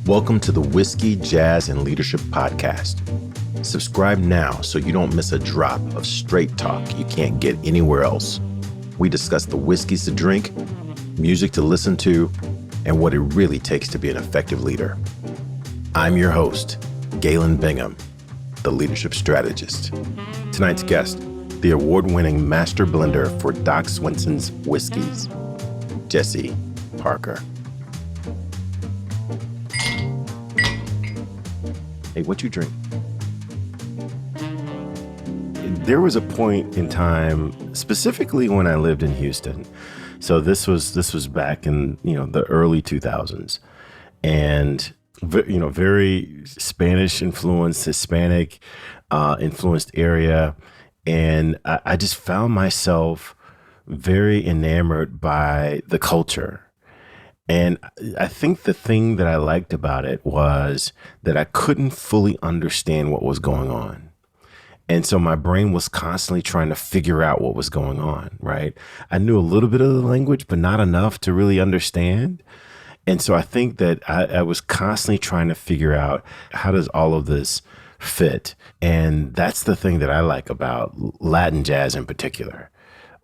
Welcome to the Whiskey, Jazz, and Leadership Podcast. Subscribe now so you don't miss a drop of straight talk you can't get anywhere else. We discuss the whiskeys to drink, music to listen to, and what it really takes to be an effective leader. I'm your host, Galen Bingham, the leadership strategist. Tonight's guest, the award-winning master blender for Doc Swinson's whiskeys, Jesse Parker. Hey, what you drink? There was a point in time, specifically when I lived in Houston. So this was back in, the early 2000s, and very Spanish influenced, Hispanic influenced area. And I just found myself very enamored by the culture. And I think the thing that I liked about it was that I couldn't fully understand what was going on. And so my brain was constantly trying to figure out what was going on, right? I knew a little bit of the language, but not enough to really understand. And so I think that I was constantly trying to figure out, how does all of this fit? And that's the thing that I like about Latin jazz in particular.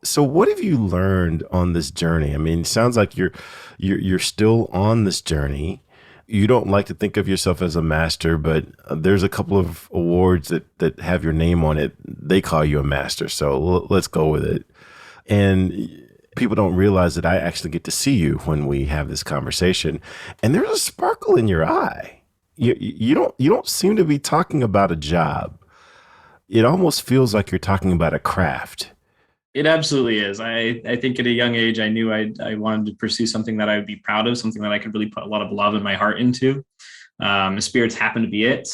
So what have you learned on this journey? I mean, it sounds like you're still on this journey. You don't like to think of yourself as a master, but there's a couple of awards that have your name on it. They call you a master. So let's go with it. And people don't realize that I actually get to see you when we have this conversation, and there's a sparkle in your eye. You don't seem to be talking about a job. It almost feels like you're talking about a craft. It absolutely is. I think at a young age, I knew I wanted to pursue something that I would be proud of, something that I could really put a lot of love and my heart into. Spirits happened to be it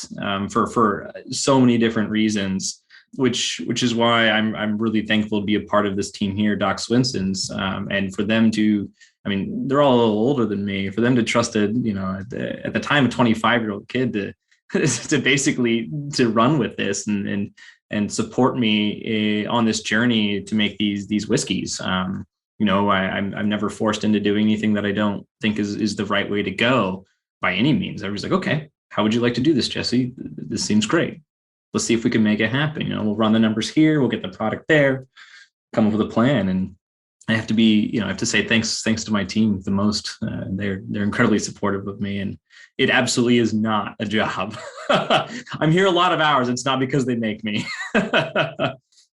for so many different reasons, which is why I'm really thankful to be a part of this team here, Doc Swinson's, and for them to, I mean, they're all a little older than me, for them to trust at the time a 25-year-old kid to basically to run with this and support me on this journey to make these whiskeys. I'm never forced into doing anything that I don't think is the right way to go by any means. Everybody's like, okay, how would you like to do this, Jesse? This seems great. Let's see if we can make it happen. We'll run the numbers here. We'll get the product there, come up with a plan. And I have to say thanks to my team the most. They're incredibly supportive of me, and it absolutely is not a job. I'm here a lot of hours. It's not because they make me.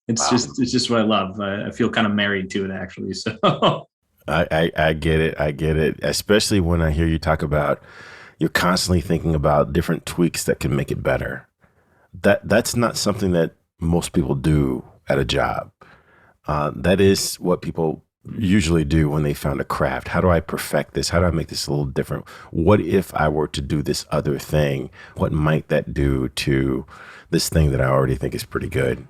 It's just what I love. I feel kind of married to it, actually. So I get it. I get it. Especially when I hear you talk about you're constantly thinking about different tweaks that can make it better. That's not something that most people do at a job. That is what people usually do when they found a craft. How do I perfect this? How do I make this a little different? What if I were to do this other thing? What might that do to this thing that I already think is pretty good?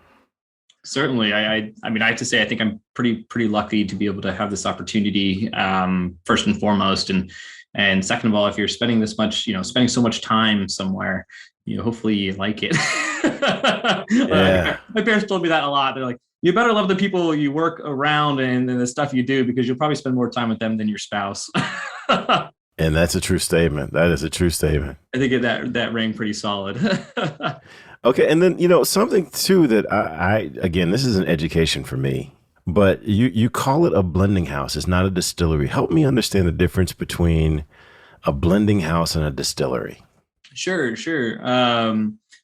Certainly. I mean, I have to say, I think I'm pretty lucky to be able to have this opportunity, first and foremost. And second of all, if you're spending spending so much time somewhere, hopefully you like it. Yeah. My parents told me that a lot. They're like, you better love the people you work around and the stuff you do, because you'll probably spend more time with them than your spouse. And that's a true statement. That is a true statement. I think that rang pretty solid. Okay. And then, something too that I again, this is an education for me, but you call it a blending house. It's not a distillery. Help me understand the difference between a blending house and a distillery. Sure.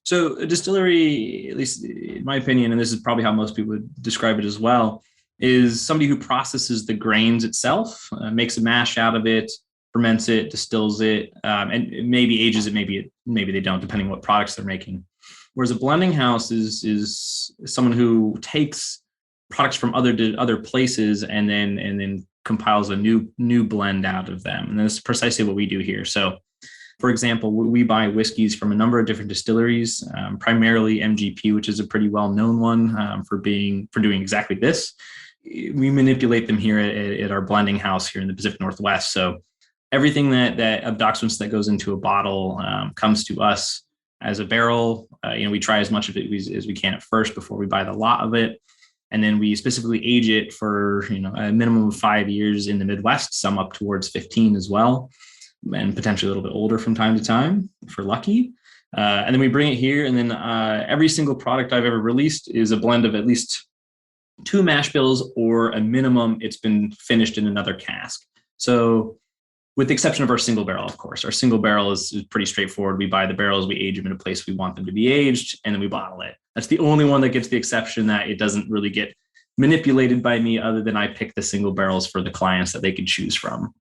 So a distillery, at least in my opinion, and this is probably how most people would describe it as well, is somebody who processes the grains itself, makes a mash out of it, ferments it, distills it, and maybe ages it, maybe they don't, depending on what products they're making. Whereas a blending house is someone who takes products from other places and then compiles a new blend out of them. And that's precisely what we do here. So, for example, we buy whiskeys from a number of different distilleries, primarily MGP, which is a pretty well-known one for doing exactly this. We manipulate them here at our blending house here in the Pacific Northwest. So everything that of Doc Swinson that goes into a bottle comes to us as a barrel. We try as much of it as we can at first before we buy the lot of it. And then we specifically age it for, a minimum of 5 years in the Midwest, some up towards 15 as well. and potentially a little bit older from time to time if we're lucky. And then we bring it here, and then every single product I've ever released is a blend of at least two mash bills, or a minimum it's been finished in another cask. So with the exception of our single barrel, of course. Our single barrel is pretty straightforward. We buy the barrels, we age them in a place we want them to be aged, and then we bottle it. That's the only one that gets the exception, that it doesn't really get manipulated by me, other than I pick the single barrels for the clients that they can choose from.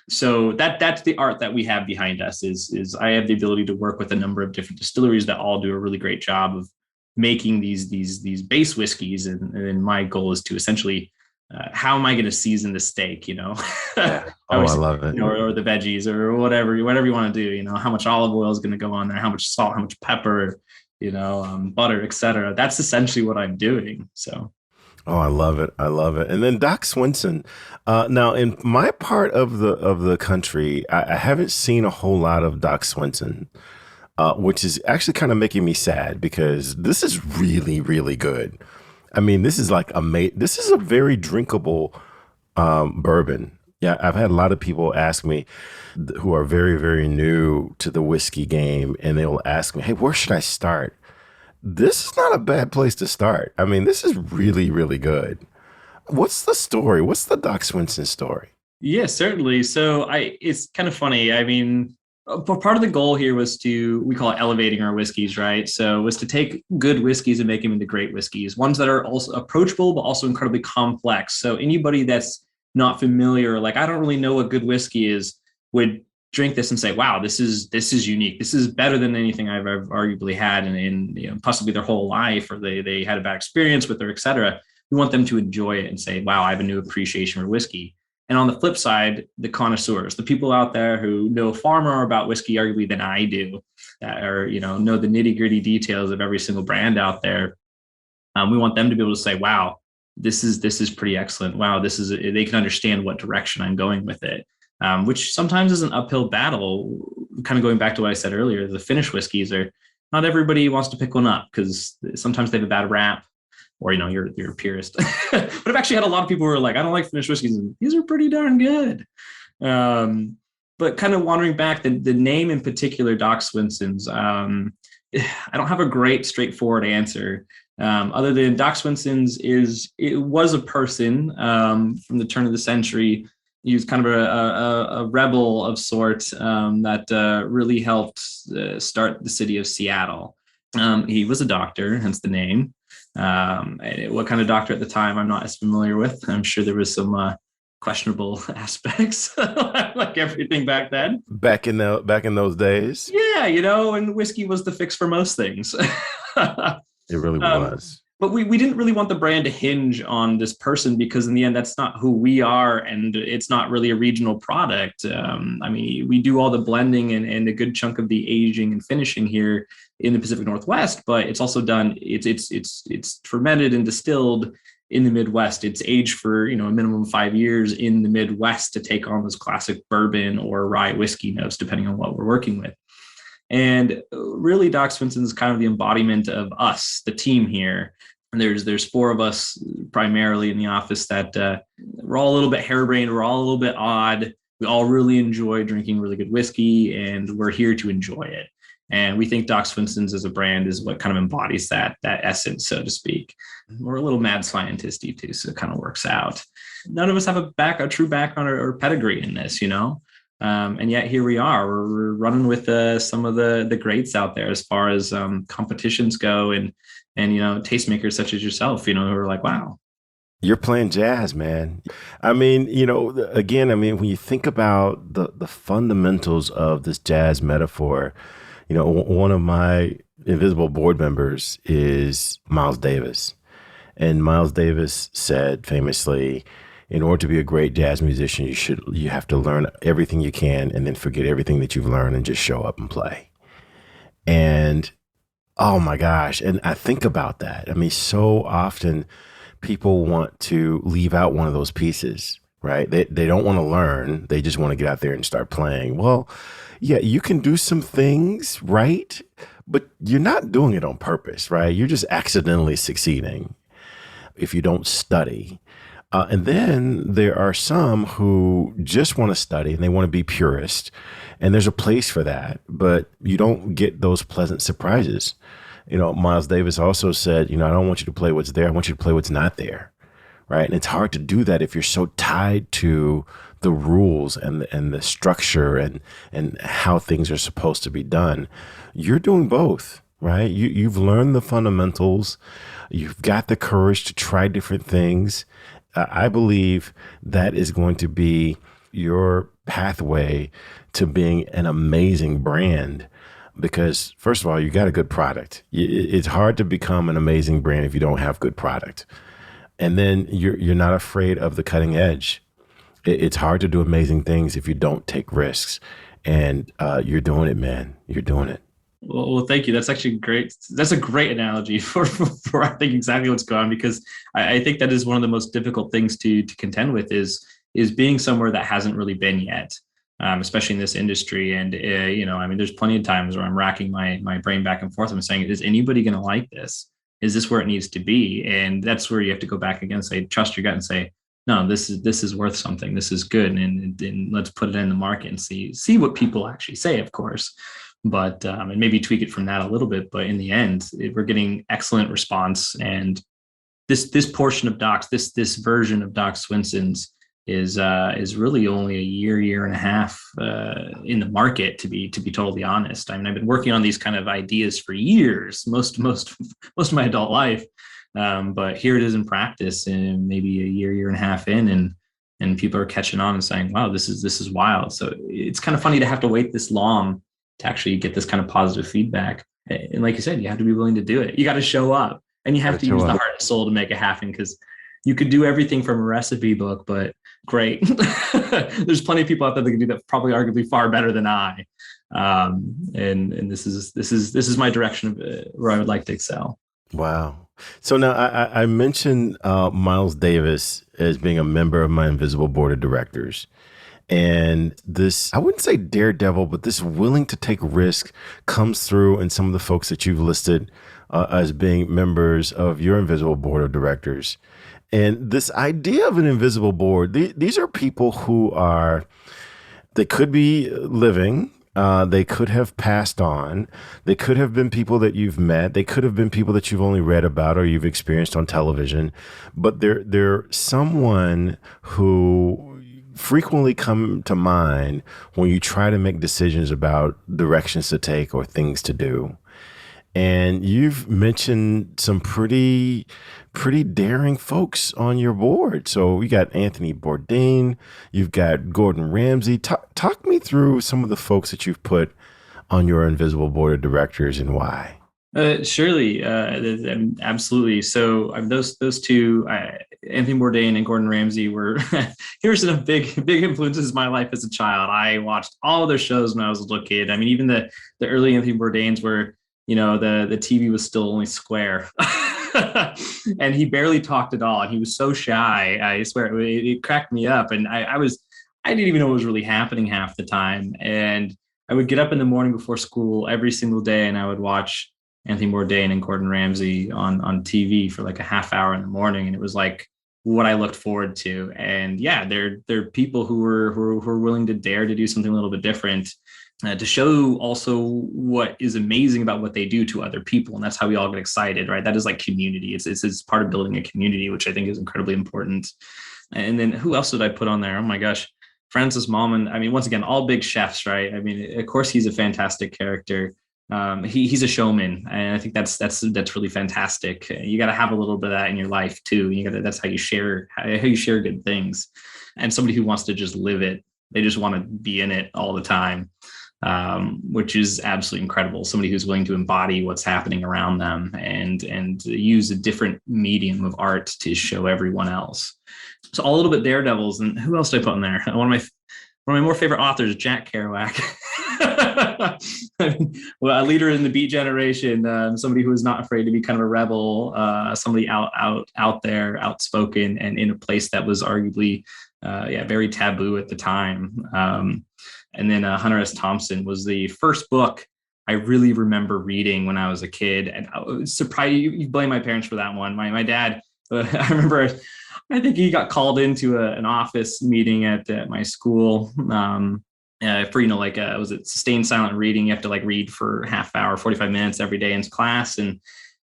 So that's the art that we have behind us, is I have the ability to work with a number of different distilleries that all do a really great job of making these base whiskeys. And my goal is to essentially, how am I going to season the steak, Yeah. Oh, I love it. or the veggies, or whatever you want to do, how much olive oil is going to go on there, how much salt, how much pepper, butter, etc. That's essentially what I'm doing. So. Oh, I love it. I love it. And then Doc Swinson. Now, in my part of the country, I haven't seen a whole lot of Doc Swinson, which is actually kind of making me sad, because this is really, really good. I mean, this is like this is a very drinkable bourbon. Yeah, I've had a lot of people ask me who are very, very new to the whiskey game, and they will ask me, "Hey, where should I start?" This is not a bad place to start. I mean, this is really, really good. What's the story? What's the Doc Swinson story? Yeah, certainly. So it's kind of funny. I mean, part of the goal here was we call it elevating our whiskeys, right? So it was to take good whiskeys and make them into great whiskeys, ones that are also approachable, but also incredibly complex. So anybody that's not familiar, like, I don't really know what good whiskey is, would drink this and say, wow, this is unique. This is better than anything I've ever arguably had in possibly their whole life, or they had a bad experience with it, et cetera. We want them to enjoy it and say, wow, I have a new appreciation for whiskey. And on the flip side, the connoisseurs, the people out there who know far more about whiskey arguably than I do, that are, know the nitty gritty details of every single brand out there. We want them to be able to say, wow, this is pretty excellent. Wow, they can understand what direction I'm going with it. Which sometimes is an uphill battle. Kind of going back to what I said earlier, the Finnish whiskeys not everybody wants to pick one up, because sometimes they have a bad rap, or you're a purist. But I've actually had a lot of people who are like, I don't like Finnish whiskeys, and these are pretty darn good. But kind of wandering back, the name in particular, Doc Swinson's, I don't have a great straightforward answer. Other than Doc Swinson's it was a person from the turn of the century. He was kind of a rebel of sorts that really helped start the city of Seattle. He was a doctor, hence the name. What kind of doctor at the time, I'm not as familiar with. I'm sure there was some questionable aspects, like everything back then. Back in those days. Yeah, and whiskey was the fix for most things. It really was. But we didn't really want the brand to hinge on this person, because in the end, that's not who we are, and it's not really a regional product. I mean, we do all the blending and a good chunk of the aging and finishing here in the Pacific Northwest, but it's also done. It's fermented and distilled in the Midwest. It's aged for a minimum of 5 years in the Midwest to take on those classic bourbon or rye whiskey notes, depending on what we're working with. And really, Doc Swinson is kind of the embodiment of us, the team here. And there's 4 of us primarily in the office that we're all a little bit harebrained. We're all a little bit odd. We all really enjoy drinking really good whiskey, and we're here to enjoy it. And we think Doc Swinson's as a brand is what kind of embodies that essence, so to speak. We're a little mad scientisty too, so it kind of works out. None of us have a true background or pedigree in this, and yet here we are. We're running with some of the greats out there as far as competitions go, and tastemakers such as yourself, who are like, wow, you're playing jazz, man. I mean, again, when you think about the fundamentals of this jazz metaphor, one of my invisible board members is Miles Davis. And Miles Davis said famously, in order to be a great jazz musician, you have to learn everything you can and then forget everything that you've learned and just show up and play. And oh my gosh. And I think about that. So often people want to leave out one of those pieces, right? They don't want to learn. They just want to get out there and start playing. Well, yeah, you can do some things, right? But you're not doing it on purpose, right? You're just accidentally succeeding if you don't study. And then there are some who just want to study and they want to be purist. And there's a place for that, but you don't get those pleasant surprises. Miles Davis also said, I don't want you to play what's there. I want you to play what's not there. Right. And it's hard to do that if you're so tied to the rules and the structure and how things are supposed to be done. You're doing both. Right. You've learned the fundamentals. You've got the courage to try different things. I believe that is going to be your pathway to being an amazing brand because, first of all, you got a good product. It's hard to become an amazing brand if you don't have good product. And then you're not afraid of the cutting edge. It's hard to do amazing things if you don't take risks. And you're doing it, man. You're doing it. Well, thank you. That's actually great. That's a great analogy for I think exactly what's going on, because I think that is one of the most difficult things to contend with is being somewhere that hasn't really been yet, especially in this industry. And I mean, there's plenty of times where I'm racking my brain back and forth. I'm saying, is anybody going to like this? Is this where it needs to be? And that's where you have to go back again and say, trust your gut and say, no, this is worth something. This is good, and let's put it in the market and see what people actually say, of course. But and maybe tweak it from that a little bit. But in the end, we're getting excellent response. And this portion of Docs, this version of Doc Swinson's is really only a year and a half in the market, to be totally honest. I mean, I've been working on these kind of ideas for years, most of my adult life. But here it is in practice, and maybe a year and a half in, and people are catching on and saying, wow, this is wild. So it's kind of funny to have to wait this long to actually get this kind of positive feedback. And like you said, you have to be willing to do it. You got to show up, and you have to use the heart and soul to make it happen, because you could do everything from a recipe book, but great. There's plenty of people out there that can do that probably arguably far better than I. And this is my direction of where I would like to excel. Wow. So now I mentioned Miles Davis as being a member of my Invisible Board of Directors. And this, I wouldn't say daredevil, but this willing to take risk comes through in some of the folks that you've listed as being members of your Invisible Board of Directors. And this idea of an invisible board, these are people who they could be living, they could have passed on, they could have been people that you've met, they could have been people that you've only read about or you've experienced on television, but they're someone who frequently come to mind when you try to make decisions about directions to take or things to do. And you've mentioned some pretty daring folks on your board. So you got Anthony Bourdain, you've got Gordon Ramsay. Talk me through some of the folks that you've put on your Invisible Board of Directors and why. Surely, absolutely. So those two, Anthony Bourdain and Gordon Ramsay, were here's some big influences in my life as a child. I watched all of their shows when I was a little kid. I mean, even the early Anthony Bourdains were, the TV was still only square. And he barely talked at all. And he was so shy. I swear it cracked me up. And I didn't even know what was really happening half the time. And I would get up in the morning before school every single day, and I would watch Anthony Bourdain and Gordon Ramsay on TV for like a half hour in the morning. And it was like what I looked forward to. And yeah, they're people who were willing to dare to do something a little bit different, to show also what is amazing about what they do to other people. And that's how we all get excited, right? That is like community. It's part of building a community, which I think is incredibly important. And then who else did I put on there? Oh my gosh. Francis Mallmann. I mean, once again, all big chefs, right? I mean, of course, he's a fantastic character. He's a showman, and I think that's really fantastic. You got to have a little bit of that in your life too. That's how you share good things. And somebody who wants to just live it, they just want to be in it all the time, which is absolutely incredible. Somebody who's willing to embody what's happening around them and use a different medium of art to show everyone else. So all a little bit daredevils. And who else did I put in there? One of my more favorite authors, Jack Kerouac. Well, a leader in the Beat generation, somebody who is not afraid to be kind of a rebel, somebody out there, outspoken, and in a place that was arguably, very taboo at the time. And then Hunter S. Thompson was the first book I really remember reading when I was a kid, and I was surprised. You blame my parents for that one. My dad. I remember I think he got called into an office meeting at my school. For like was it sustained silent reading? You have to like read for half hour, 45 minutes every day in class, and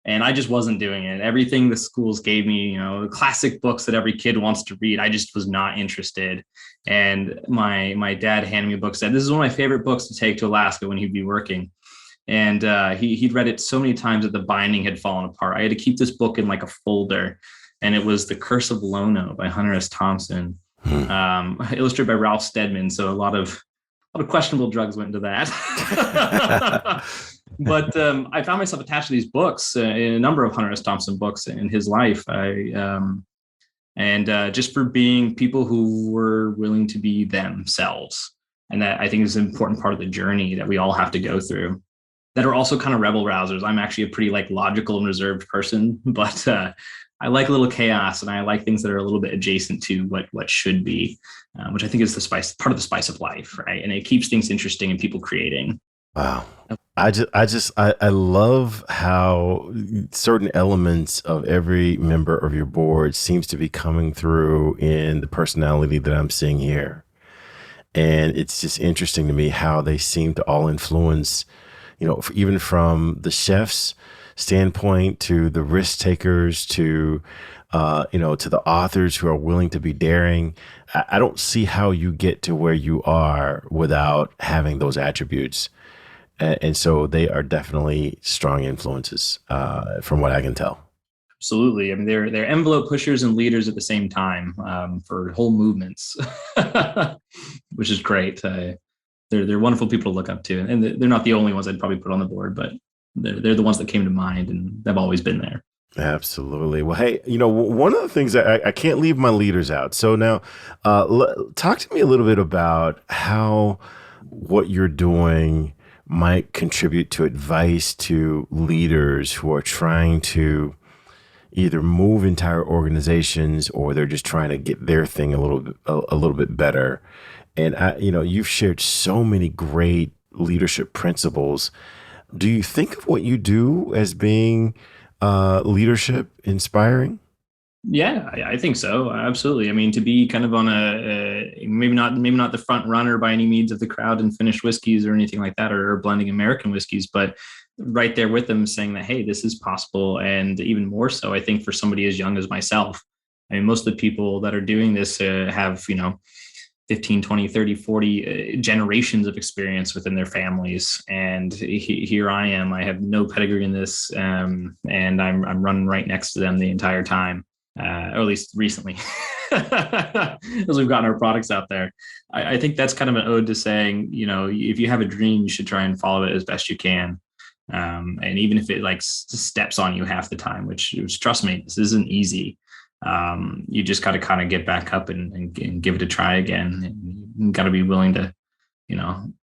I just wasn't doing it. Everything the schools gave me, the classic books that every kid wants to read, I just was not interested. And my dad handed me a book, said this is one of my favorite books to take to Alaska when he'd be working. And he'd read it so many times that the binding had fallen apart. I had to keep this book in like a folder, and it was The Curse of Lono by Hunter S. Thompson, illustrated by Ralph Steadman. So a lot of questionable drugs went into that. But I found myself attached to these books in a number of Hunter S. Thompson books in his life. Just for being people who were willing to be themselves. And that I think is an important part of the journey that we all have to go through, that are also kind of rebel rousers. I'm actually a pretty like logical and reserved person, but I like a little chaos, and I like things that are a little bit adjacent to what should be, which I think is part of the spice of life, right? And it keeps things interesting and people creating. Wow. I love how certain elements of every member of your board seems to be coming through in the personality that I'm seeing here. And it's just interesting to me how they seem to all influence, even from the chef's standpoint to the risk takers to to the authors who are willing to be daring. I don't see how you get to where you are without having those attributes. And so they are definitely strong influences, from what I can tell. Absolutely. I mean, they're envelope pushers and leaders at the same time, for whole movements, which is great. They're wonderful people to look up to, and they're not the only ones I'd probably put on the board, but they're the ones that came to mind, and they've always been there. Absolutely. Well, hey, one of the things that I can't leave my leaders out. So now, talk to me a little bit about how what you're doing might contribute to advice to leaders who are trying to either move entire organizations, or they're just trying to get their thing a little bit better. And you've shared so many great leadership principles. Do you think of what you do as being leadership inspiring? Yeah, I think so. Absolutely. I mean, to be kind of on maybe not the front runner by any means of the crowd and finished whiskeys or anything like that, or blending American whiskeys, but right there with them saying that, hey, this is possible. And even more so, I think for somebody as young as myself, I mean, most of the people that are doing this have, 15, 20, 30, 40 generations of experience within their families. And here I am, I have no pedigree in this. And I'm running right next to them the entire time. Or at least recently, as we've gotten our products out there. I think that's kind of an ode to saying, if you have a dream, you should try and follow it as best you can. And even if it like steps on you half the time, which trust me, this isn't easy. You just got to kind of get back up and give it a try again. And you got to be willing to,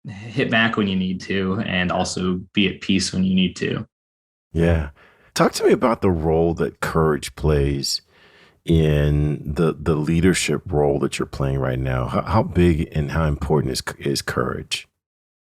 hit back when you need to, and also be at peace when you need to. Yeah. Talk to me about the role that courage plays in the leadership role that you're playing right now. How big and how important is courage?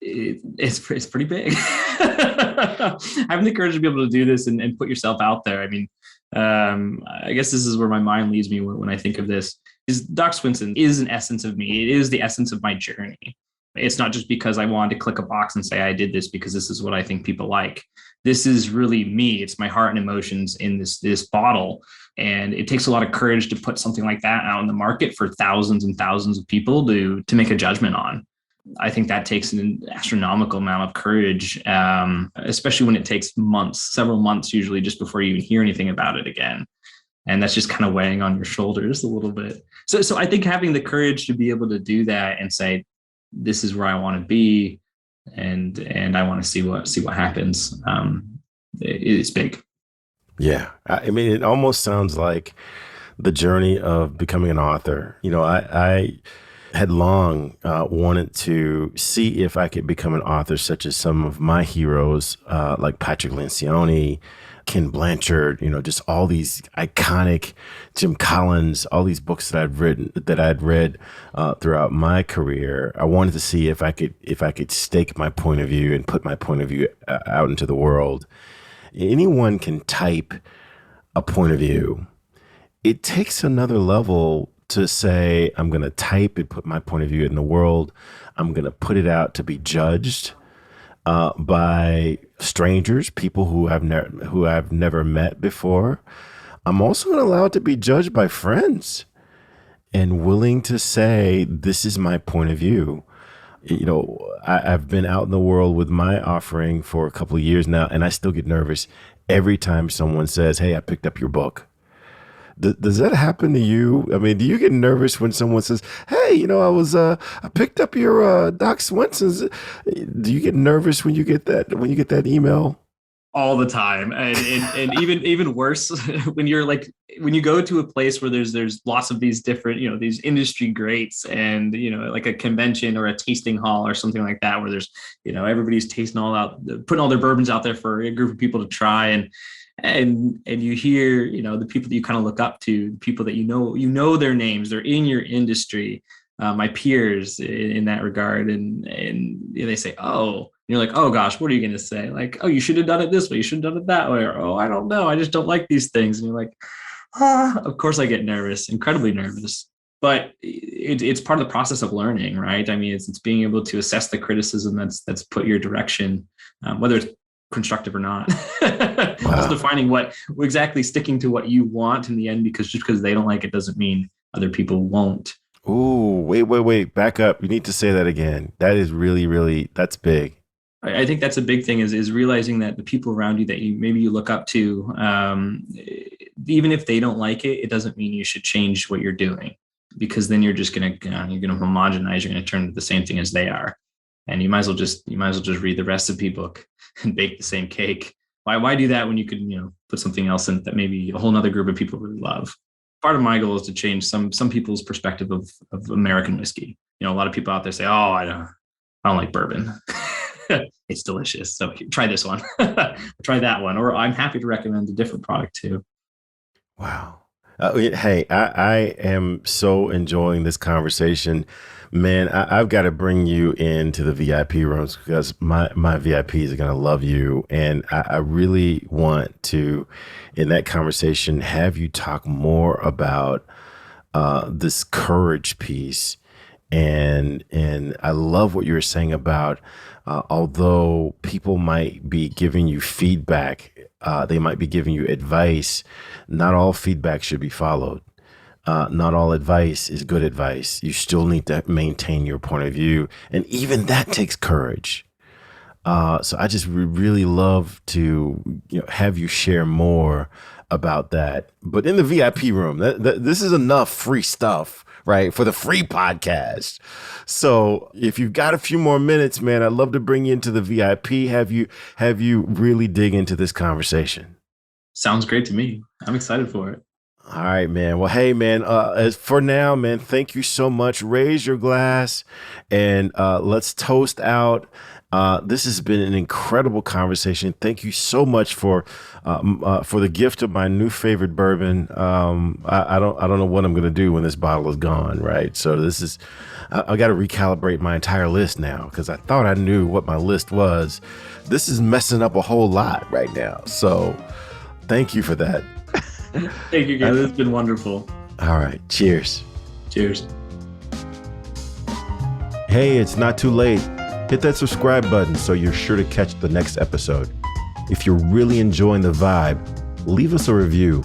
It's pretty big. Having the courage to be able to do this and put yourself out there. I mean, I guess this is where my mind leads me when I think of this. Is Doc Swinson is an essence of me. It is the essence of my journey. It's not just because I wanted to click a box and say I did this because this is what I think people like. This is really me. It's my heart and emotions in this bottle. And it takes a lot of courage to put something like that out in the market for thousands and thousands of people to make a judgment on. I think that takes an astronomical amount of courage, especially when it takes several months usually, just before you even hear anything about it again. And that's just kind of weighing on your shoulders a little bit. So I think having the courage to be able to do that and say, this is where I want to be, and I want to see what happens. It's big. Yeah. I mean, it almost sounds like the journey of becoming an author. I had long wanted to see if I could become an author such as some of my heroes, like Patrick Lencioni, Ken Blanchard, just all these iconic, Jim Collins, all these books that I'd read throughout my career. I wanted to see if I could stake my point of view and put my point of view out into the world. Anyone can type a point of view, it takes another level to say, I'm going to type and put my point of view in the world. I'm going to put it out to be judged by strangers, people who I've never met before. I'm also going to allow it to be judged by friends and willing to say, this is my point of view. I've been out in the world with my offering for a couple of years now, and I still get nervous every time someone says, hey, I picked up your book. Does that happen to you? I mean, do you get nervous when someone says, hey, I picked up your Doc Swinson's. Do you get nervous when you get that email? All the time. And even worse, when you go to a place where there's lots of these different, these industry greats, and, like a convention or a tasting hall or something like that, where there's, everybody's tasting putting all their bourbons out there for a group of people to try. And you hear, the people that you kind of look up to, the people that you know their names, they're in your industry, my peers in that regard, and they say, oh, and you're like, oh gosh, what are you going to say? Like, oh, you should have done it this way, you should have done it that way, or oh, I don't know, I just don't like these things. And you're like, of course I get nervous, incredibly nervous. But it's part of the process of learning, right? I mean, it's being able to assess the criticism that's put your direction, whether it's constructive or not. Wow. Just defining exactly sticking to what you want in the end, because just because they don't like it doesn't mean other people won't. Ooh, wait, back up. You need to say that again. That is really, that's big. I think that's a big thing is realizing that the people around you that you look up to, even if they don't like it, it doesn't mean you should change what you're doing, because then you're just gonna homogenize. You're gonna turn into the same thing as they are, and you might as well just read the recipe book and bake the same cake. Why do that when you could put something else in that maybe a whole other group of people really love? Part of my goal is to change some people's perspective of American whiskey. A lot of people out there say, oh, I don't like bourbon. It's delicious, so try this one. Try that one. Or I'm happy to recommend a different product too. Wow. Hey, I am so enjoying this conversation. Man, I've got to bring you into the VIP rooms, because my VIPs are going to love you. And I really want to, in that conversation, have you talk more about this courage piece. And I love what you were saying about, although people might be giving you feedback, they might be giving you advice, not all feedback should be followed. Not all advice is good advice. You still need to maintain your point of view. And even that takes courage. So I just really love to have you share more about that. But in the VIP room, this is enough free stuff, right, for the free podcast. So if you've got a few more minutes, man, I'd love to bring you into the VIP, have you really dig into this conversation. Sounds great to me. I'm excited for it. All right, man. Well, hey, man, as for now, man, thank you so much. Raise your glass and let's toast out. This has been an incredible conversation. Thank you so much for the gift of my new favorite bourbon. I don't know what I'm going to do when this bottle is gone. Right. So I got to recalibrate my entire list now, because I thought I knew what my list was. This is messing up a whole lot right now. So thank you for that. Thank you, guys. It's been wonderful. All right. Cheers. Cheers. Hey, it's not too late. Hit that subscribe button so you're sure to catch the next episode. If you're really enjoying the vibe, leave us a review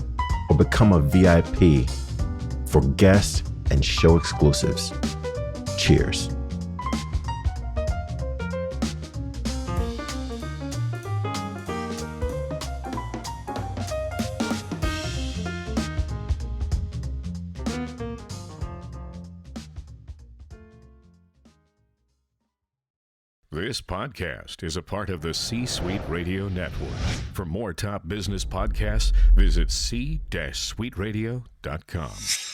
or become a VIP for guest and show exclusives. Cheers. This podcast is a part of the C-Suite Radio Network. For more top business podcasts, visit c-suiteradio.com.